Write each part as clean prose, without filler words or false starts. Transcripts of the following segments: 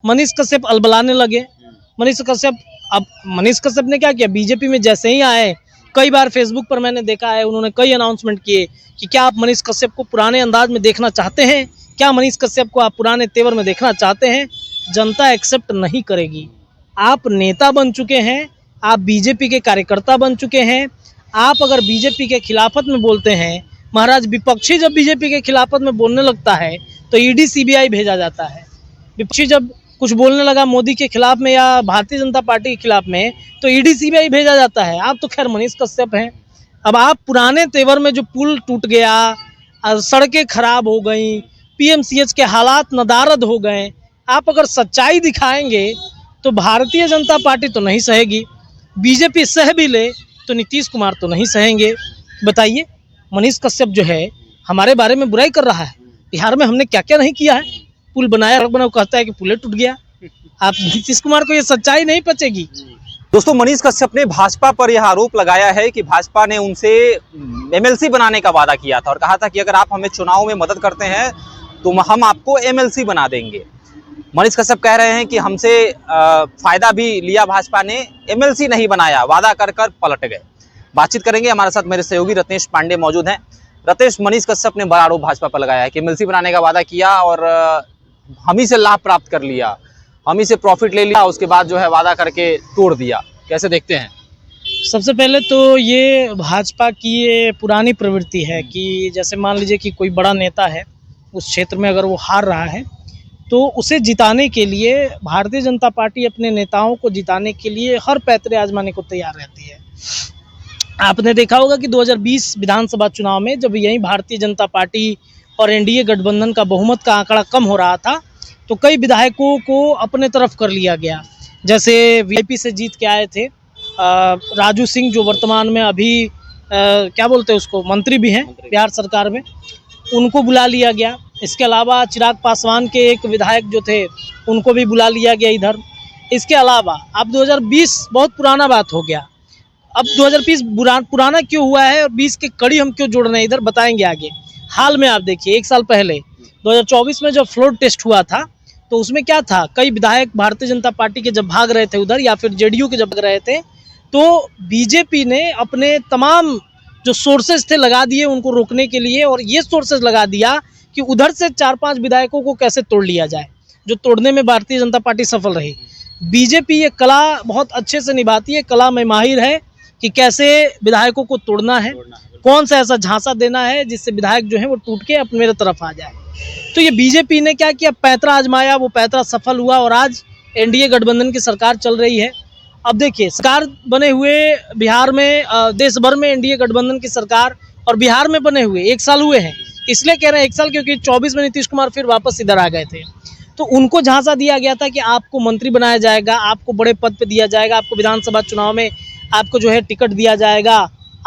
मनीष कश्यप अलबलाने लगे। मनीष कश्यप ने क्या किया, बीजेपी में जैसे ही आए, कई बार फेसबुक पर मैंने देखा है उन्होंने कई अनाउंसमेंट किए कि क्या आप मनीष कश्यप को पुराने अंदाज में देखना चाहते हैं, क्या मनीष कश्यप को आप पुराने तेवर में देखना चाहते हैं। जनता एक्सेप्ट नहीं करेगी। आप नेता बन चुके हैं, आप बीजेपी के कार्यकर्ता बन चुके हैं। आप अगर बीजेपी के खिलाफत में बोलते हैं, महाराज विपक्षी जब बीजेपी के खिलाफत में बोलने लगता है तो ईडी सीबीआई भेजा जाता है। विपक्षी जब कुछ बोलने लगा मोदी के खिलाफ में या भारतीय जनता पार्टी के खिलाफ में तो ईडी सीबीआई भेजा जाता है। आप तो खैर मनीष कश्यप हैं। अब आप पुराने तेवर में जो पुल टूट गया, सड़कें खराब हो गई, पीएमसीएच के हालात नदारद हो गए, आप अगर सच्चाई दिखाएंगे तो भारतीय जनता पार्टी तो नहीं सहेगी, बीजेपी सह भी ले तो नीतीश कुमार तो नहीं सहेंगे। बताइए, मनीष कश्यप जो है हमारे बारे में बुराई कर रहा है। बिहार में हमने क्या क्या नहीं किया है, पुल बनाया, सड़क बनाया, कहता है कि पुल टूट गया। आप नीतीश कुमार को ये सच्चाई नहीं पचेगी। दोस्तों, मनीष कश्यप ने भाजपा पर यह आरोप लगाया है कि भाजपा ने उनसे एमएलसी बनाने का वादा किया था और कहा था कि अगर आप हमें चुनाव में मदद करते हैं तो हम आपको एमएलसी बना देंगे। मनीष कश्यप कह रहे हैं कि हमसे फायदा भी लिया भाजपा ने, एमएलसी नहीं बनाया, वादा कर कर पलट गए। बातचीत करेंगे, हमारे साथ मेरे सहयोगी रत्नेश पांडे मौजूद हैं। रत्नेश, मनीष कश्यप ने बड़ा आरोप भाजपा पर लगाया है कि एमएलसी बनाने का वादा किया और हम ही से लाभ प्राप्त कर लिया, हम ही से प्रॉफिट ले लिया, उसके बाद जो है वादा करके तोड़ दिया। कैसे देखते हैं? सबसे पहले तो ये भाजपा की ये पुरानी प्रवृत्ति है कि जैसे मान लीजिए कि कोई बड़ा नेता है, उस क्षेत्र में अगर वो हार रहा है तो उसे जिताने के लिए भारतीय जनता पार्टी अपने नेताओं को जिताने के लिए हर पैतरे आजमाने को तैयार रहती है। आपने देखा होगा कि 2020 विधानसभा चुनाव में जब यही भारतीय जनता पार्टी और एनडीए गठबंधन का बहुमत का आंकड़ा कम हो रहा था तो कई विधायकों को अपने तरफ कर लिया गया। जैसे वीआईपी से जीत के आए थे राजू सिंह, जो वर्तमान में अभी क्या बोलते हैं उसको, मंत्री भी हैं बिहार सरकार में, उनको बुला लिया गया। इसके अलावा चिराग पासवान के एक विधायक जो थे उनको भी बुला लिया गया इधर। इसके अलावा अब 2020 बहुत पुराना बात हो गया। अब 2020 पुराना क्यों हुआ है और 20 के कड़ी हम क्यों जोड़ रहे हैं इधर, बताएंगे आगे। हाल में आप देखिए, एक साल पहले 2024 में जब फ्लोर टेस्ट हुआ था तो उसमें क्या था, कई विधायक भारतीय जनता पार्टी के जब भाग रहे थे उधर या फिर जेडीयू के जब भाग रहे थे तो बीजेपी ने अपने तमाम जो सोर्सेज थे लगा दिए उनको रोकने के लिए, और ये सोर्सेज लगा दिया कि उधर से 4-5 विधायकों को कैसे तोड़ लिया जाए, जो तोड़ने में भारतीय जनता पार्टी सफल रही। बीजेपी ये कला बहुत अच्छे से निभाती है, कला में माहिर है कि कैसे विधायकों को तोड़ना है, कौन सा ऐसा झांसा देना है जिससे विधायक जो है वो टूट के अपने मेरे तरफ आ जाए। तो ये बीजेपी ने क्या किया, पैतरा आजमाया, वो पैतरा सफल हुआ और आज एनडीए गठबंधन की सरकार चल रही है। अब देखिए, सरकार बने हुए बिहार में, देश भर में एनडीए गठबंधन की सरकार, और बिहार में बने हुए 1 साल हुए हैं। इसलिए कह रहे हैं 1 साल क्योंकि 24 में नीतीश कुमार फिर वापस इधर आ गए थे। तो उनको झांसा दिया गया था कि आपको मंत्री बनाया जाएगा, आपको बड़े पद पे दिया जाएगा, आपको विधानसभा चुनाव में आपको जो है टिकट दिया जाएगा,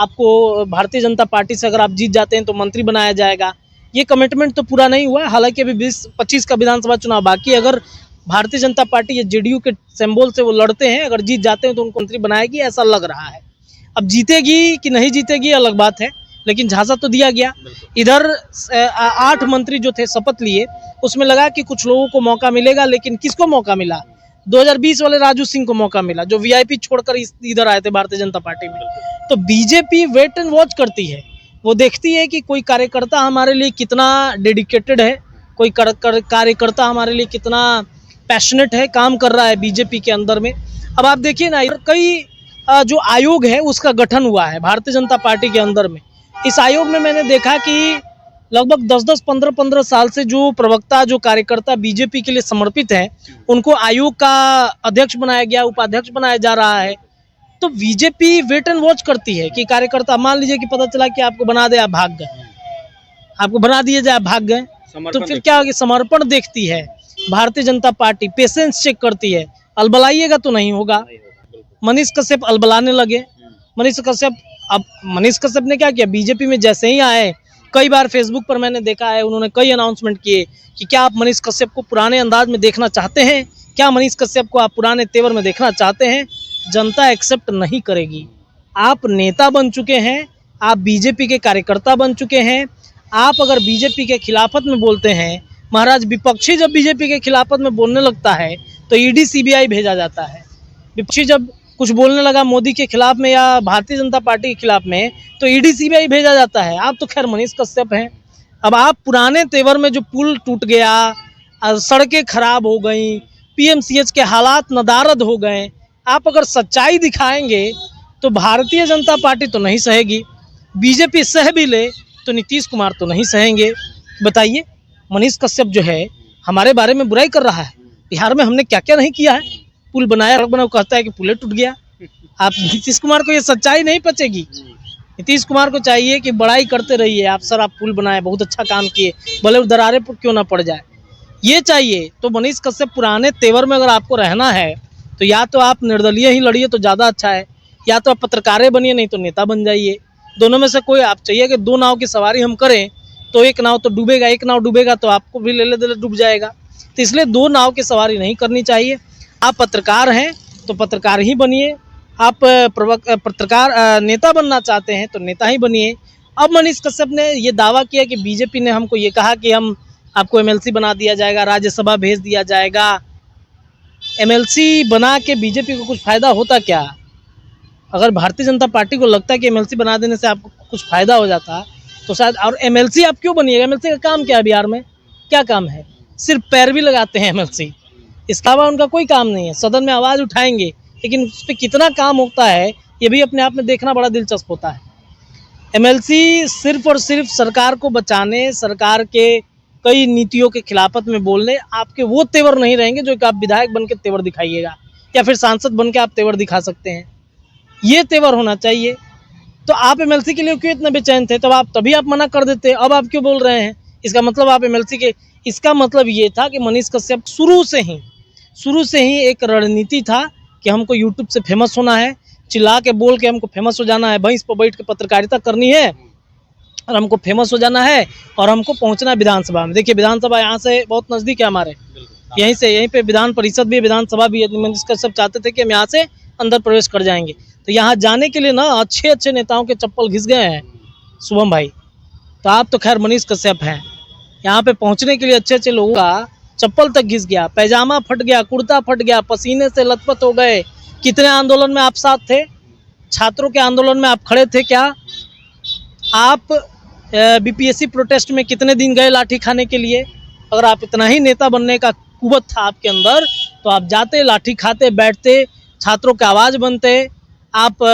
आपको भारतीय जनता पार्टी से अगर आप जीत जाते हैं तो मंत्री बनाया जाएगा। ये कमिटमेंट तो पूरा नहीं हुआ, हालांकि अभी 20-25 का विधानसभा चुनाव बाकी है। अगर भारतीय जनता पार्टी या जेडीयू के सिंबल से वो लड़ते हैं, अगर जीत जाते हैं तो उनको मंत्री बनाएगी, ऐसा लग रहा है। अब जीतेगी कि नहीं जीतेगी अलग बात है, लेकिन झांसा तो दिया गया। इधर 8 मंत्री जो थे शपथ लिए, उसमें लगा कि कुछ लोगों को मौका मिलेगा, लेकिन किसको मौका मिला? 2020 वाले राजू सिंह को मौका मिला, जो वीआईपी छोड़कर इधर आए थे भारतीय जनता पार्टी में। तो बीजेपी वेट एंड वॉच करती है, वो देखती है कि कोई कार्यकर्ता हमारे लिए कितना डेडिकेटेड है, कोई कार्यकर्ता हमारे लिए कितना पैशनेट है, काम कर रहा है बीजेपी के अंदर में। अब आप देखिए ना, कई जो आयोग है उसका गठन हुआ है भारतीय जनता पार्टी के अंदर में। इस आयोग में मैंने देखा कि लगभग 10-10, 15-15 साल से जो प्रवक्ता, जो कार्यकर्ता बीजेपी के लिए समर्पित हैं, उनको आयोग का अध्यक्ष बनाया गया, उपाध्यक्ष बनाया जा रहा है। तो बीजेपी वेट एंड वॉच करती है कि कार्यकर्ता, मान लीजिए कि पता चला कि आपको बना दे, आप भाग गए, आपको बना दिए जाए, आप भाग गए, तो फिर क्या होगा? समर्पण देखती है Bharatiya Janata party, patience check करती है। अलबलाइएगा तो नहीं होगा। मनीष कश्यप अलबलाने लगे। मनीष कश्यप ने क्या किया, बीजेपी में जैसे ही आए, कई बार फेसबुक पर मैंने देखा है उन्होंने कई अनाउंसमेंट किए कि क्या आप मनीष कश्यप को पुराने अंदाज में देखना चाहते हैं, क्या मनीष कश्यप को आप पुराने तेवर में देखना चाहते हैं। जनता एक्सेप्ट नहीं करेगी। आप नेता बन चुके हैं, आप बीजेपी के कार्यकर्ता बन चुके हैं। आप अगर बीजेपी के खिलाफत में बोलते हैं, महाराज विपक्षी जब बीजेपी के खिलाफत में बोलने लगता है तो ईडी सीबीआई भेजा जाता है। विपक्षी जब कुछ बोलने लगा मोदी के खिलाफ में या भारतीय जनता पार्टी के खिलाफ में तो ईडी सीबीआई भेजा जाता है। आप तो खैर मनीष कश्यप हैं। अब आप पुराने तेवर में जो पुल टूट गया, सड़कें खराब हो गई, पीएमसीएच के हालात नदारद हो गए, आप अगर सच्चाई दिखाएंगे तो भारतीय जनता पार्टी तो नहीं सहेगी, बीजेपी सह भी ले तो नीतीश कुमार तो नहीं सहेंगे। बताइए, मनीष कश्यप जो है हमारे बारे में बुराई कर रहा है। बिहार में हमने क्या क्या नहीं किया है। पुल बनाया, बनाओ कहता है कि पुल टूट गया। आप नीतीश कुमार को ये सच्चाई नहीं पचेगी। नीतीश कुमार को चाहिए कि बड़ाई करते रहिए, आप सर आप पुल बनाए, बहुत अच्छा काम किए, भले वो दरारें क्यों ना पड़ जाए, ये चाहिए। तो मनीष कश्यप पुराने तेवर में अगर आपको रहना है तो या तो आप निर्दलीय ही लड़िए तो ज़्यादा अच्छा है, या तो आप पत्रकारें बनिए, नहीं तो नेता बन जाइए। दोनों में से कोई आप चाहिए कि दो नाव की सवारी हम करें तो एक नाव तो डूबेगा, एक नाव डूबेगा तो आपको भी ले ले डूब जाएगा। तो इसलिए दो नाव की सवारी नहीं करनी चाहिए। आप पत्रकार हैं तो पत्रकार ही बनिए, आप पत्रकार नेता बनना चाहते हैं तो नेता ही बनिए। अब मनीष कश्यप ने ये दावा किया कि बीजेपी ने हमको ये कहा कि हम आपको एमएलसी बना दिया जाएगा, राज्यसभा भेज दिया जाएगा। एमएलसी बना के बीजेपी को कुछ फ़ायदा होता क्या? अगर भारतीय जनता पार्टी को लगता है कि एमएलसी बना देने से आपको कुछ फ़ायदा हो जाता तो शायद। और एमएलसी आप क्यों बनिएगा? एमएलसी का काम क्या है बिहार में? क्या काम है? सिर्फ पैरवी लगाते हैं एमएलसी, इसके अलावा उनका कोई काम नहीं है। सदन में आवाज़ उठाएंगे, लेकिन उस पर कितना काम होता है ये भी अपने आप में देखना बड़ा दिलचस्प होता है। एमएलसी सिर्फ और सिर्फ सरकार को बचाने, सरकार के कई नीतियों के खिलाफत में बोलने, आपके वो तेवर नहीं रहेंगे जो कि आप विधायक बन के तेवर दिखाइएगा या फिर सांसद बन के आप तेवर दिखा सकते हैं। ये तेवर होना चाहिए। तो आप एमएलसी के लिए क्यों इतने बेचैन थे? तभी आप मना कर देते, अब आप क्यों बोल रहे हैं? इसका मतलब आप एमएलसी के, इसका मतलब ये था कि मनीष कश्यप शुरू से ही एक रणनीति था कि हमको यूट्यूब से फेमस होना है, चिल्ला के बोल के हमको फेमस हो जाना है, भैंस पर बैठ के पत्रकारिता करनी है और हमको फेमस हो जाना है और हमको पहुंचना है विधानसभा में। देखिए विधानसभा यहाँ से बहुत नज़दीक है हमारे, यहीं पे विधान परिषद भी है, विधानसभा भी है। मनीष कश्यप चाहते थे कि हम यहाँ से अंदर प्रवेश कर जाएंगे, तो यहाँ जाने के लिए ना अच्छे नेताओं के चप्पल घिस गए हैं शुभम भाई। तो आप तो खैर मनीष कश्यप हैं, यहाँ पे पहुँचने के लिए अच्छे लोगों का चप्पल तक घिस गया, पैजामा फट गया, कुर्ता फट गया, पसीने से लथपथ हो गए। कितने आंदोलन में आप साथ थे? छात्रों के आंदोलन में आप खड़े थे क्या? आप बीपीएससी प्रोटेस्ट में कितने दिन गए लाठी खाने के लिए? अगर आप इतना ही नेता बनने का कुवत था आपके अंदर तो आप जाते, लाठी खाते, बैठते, छात्रों की आवाज़ बनते। आप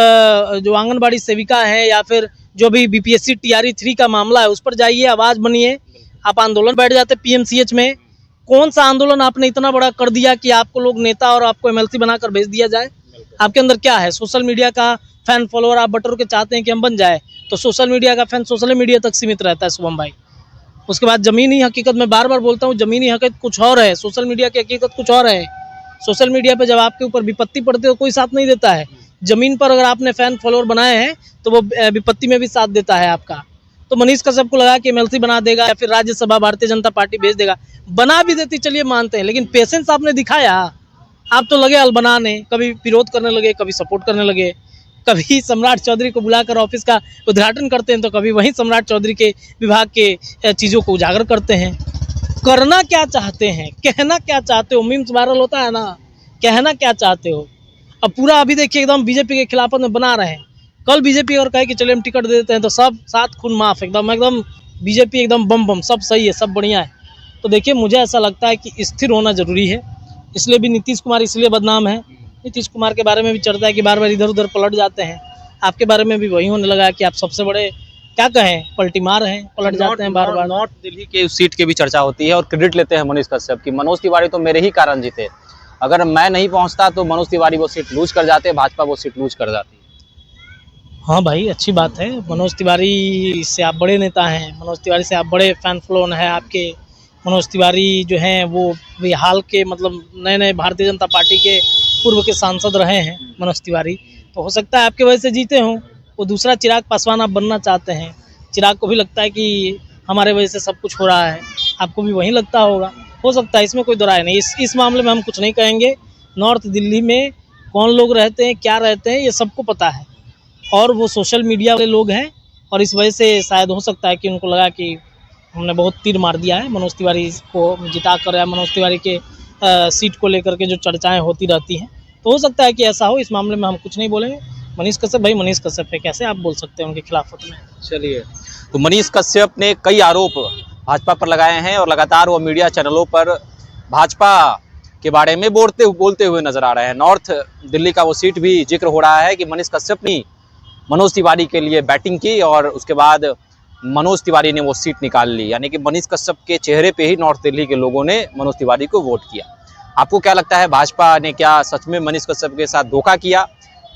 जो आंगनबाड़ी सेविका हैं या फिर जो भी बीपीएससी टीआरई 3 का मामला है उस पर जाइए, आवाज़ बनिए। आप आंदोलन बैठ जाते पीएमसीएच में। कौन सा आंदोलन आपने इतना बड़ा कर दिया कि आपको लोग नेता और आपको एमएलसी बनाकर भेज दिया जाए? आपके अंदर क्या है? सोशल मीडिया का फैन फॉलोअर आप बटोर के चाहते हैं कि हम बन जाए, तो सोशल मीडिया का फैन सोशल मीडिया तक सीमित रहता है शुभम भाई। उसके बाद ज़मीनी हकीकत में बार बार बोलता हूँ, ज़मीनी हकीकत कुछ और है, सोशल मीडिया की हकीकत कुछ और है। सोशल मीडिया पे जब आपके ऊपर विपत्ति पड़ती है तो कोई साथ नहीं देता है। ज़मीन पर अगर आपने फैन फॉलोअर बनाए हैं तो वो विपत्ति में भी साथ देता है आपका। तो मनीष कश्यप को लगा कि एमएलसी बना देगा या फिर राज्यसभा भारतीय जनता पार्टी भेज देगा। बना भी देती चलिए मानते हैं, लेकिन पेशेंस आपने दिखाया। आप तो लगे अलबनाने, कभी विरोध करने लगे, कभी सपोर्ट करने लगे, कभी सम्राट चौधरी को बुलाकर ऑफिस का उद्घाटन करते हैं तो कभी वहीं सम्राट चौधरी के विभाग के चीज़ों को उजागर करते हैं। करना क्या चाहते हैं, कहना क्या चाहते हो? मीम्स वायरल होता है ना, कहना क्या चाहते हो? अब पूरा अभी देखिए एकदम बीजेपी के खिलाफत में बना रहे हैं। कल बीजेपी और कहे कि चलिए हम टिकट दे देते हैं तो सब सात खून माफ, एकदम बीजेपी एकदम बम सब सही है, सब बढ़िया है। तो देखिए मुझे ऐसा लगता है कि स्थिर होना ज़रूरी है। इसलिए भी नीतीश कुमार इसलिए बदनाम है। नीतीश कुमार के बारे में भी चर्चा है कि बार बार इधर उधर पलट जाते हैं। आपके बारे में भी वही होने लगा है कि आप सबसे बड़े क्या कहें, पलटीमार हैं, पलट जाते हैं बार बार। नॉर्थ दिल्ली के उस सीट की भी चर्चा होती है और क्रेडिट लेते हैं मनीष कश्यप की, मनोज तिवारी तो मेरे ही कारण जीते, अगर मैं नहीं पहुंचता तो मनोज तिवारी वो सीट लूज कर जाते, भाजपा वो सीट लूज कर जाती। हाँ भाई, अच्छी बात है। मनोज तिवारी से आप बड़े नेता हैं, मनोज तिवारी से आप बड़े फैन फॉलोअर हैं आपके। मनोज तिवारी जो हैं वो हाल के मतलब नए भारतीय जनता पार्टी के पूर्व के सांसद रहे हैं मनोज तिवारी, तो हो सकता है आपके वजह से जीते हों। वो दूसरा चिराग पासवान आप बनना चाहते हैं, चिराग को भी लगता है कि हमारे वजह से सब कुछ हो रहा है, आपको भी वही लगता होगा, हो सकता है, इसमें कोई दो राय नहीं। इस मामले में हम कुछ नहीं कहेंगे। नॉर्थ दिल्ली में कौन लोग रहते हैं, क्या रहते हैं, ये सबको पता है और वो सोशल मीडिया वाले लोग हैं और इस वजह से शायद हो सकता है कि उनको लगा कि हमने बहुत तीर मार दिया है मनोज तिवारी को जिता कर, या मनोज तिवारी के सीट को लेकर के जो चर्चाएं होती रहती हैं, तो हो सकता है कि ऐसा हो। इस मामले में हम कुछ नहीं बोलेंगे। मनीष कश्यप भाई मनीष कश्यप है, कैसे आप बोल सकते हैं उनके खिलाफ में। चलिए, तो मनीष कश्यप ने कई आरोप भाजपा पर लगाए हैं और लगातार वो मीडिया चैनलों पर भाजपा के बारे में बोलते हुए नजर आ रहे हैं। नॉर्थ दिल्ली का वो सीट भी जिक्र हो रहा है कि मनीष कश्यप ने मनोज तिवारी के लिए बैटिंग की और उसके बाद मनोज तिवारी ने वो सीट निकाल ली, यानी कि मनीष कश्यप के चेहरे पे ही नॉर्थ दिल्ली के लोगों ने मनोज तिवारी को वोट किया। आपको क्या लगता है, भाजपा ने क्या सच में मनीष कश्यप के साथ धोखा किया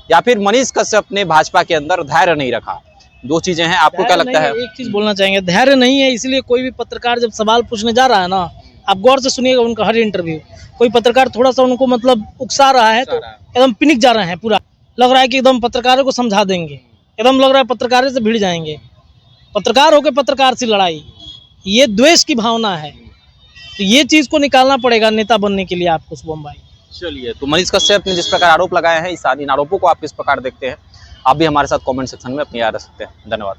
या फिर मनीष कश्यप ने भाजपा के अंदर धैर्य नहीं रखा? दो चीजें हैं, आपको क्या लगता है? एक चीज बोलना चाहेंगे, धैर्य नहीं है, इसलिए कोई भी पत्रकार जब सवाल पूछने जा रहा है ना, आप गौर से सुनिएगा उनका हर इंटरव्यू, कोई पत्रकार थोड़ा सा उनको मतलब उकसा रहा है तो एकदम पिनिक जा रहे हैं, पूरा लग रहा है कि एकदम पत्रकारों को समझा देंगे, एकदम लग रहा है पत्रकारों से भिड़ जाएंगे। पत्रकार होकर पत्रकार से लड़ाई, ये द्वेष की भावना है। तो ये चीज को निकालना पड़ेगा नेता बनने के लिए आपको शुभम भाई। चलिए, तो मनीष कश्यप ने जिस प्रकार आरोप लगाए हैं, इन आरोपों को आप किस प्रकार देखते हैं? आप भी हमारे साथ कमेंट सेक्शन में अपनी राय रख सकते हैं। धन्यवाद।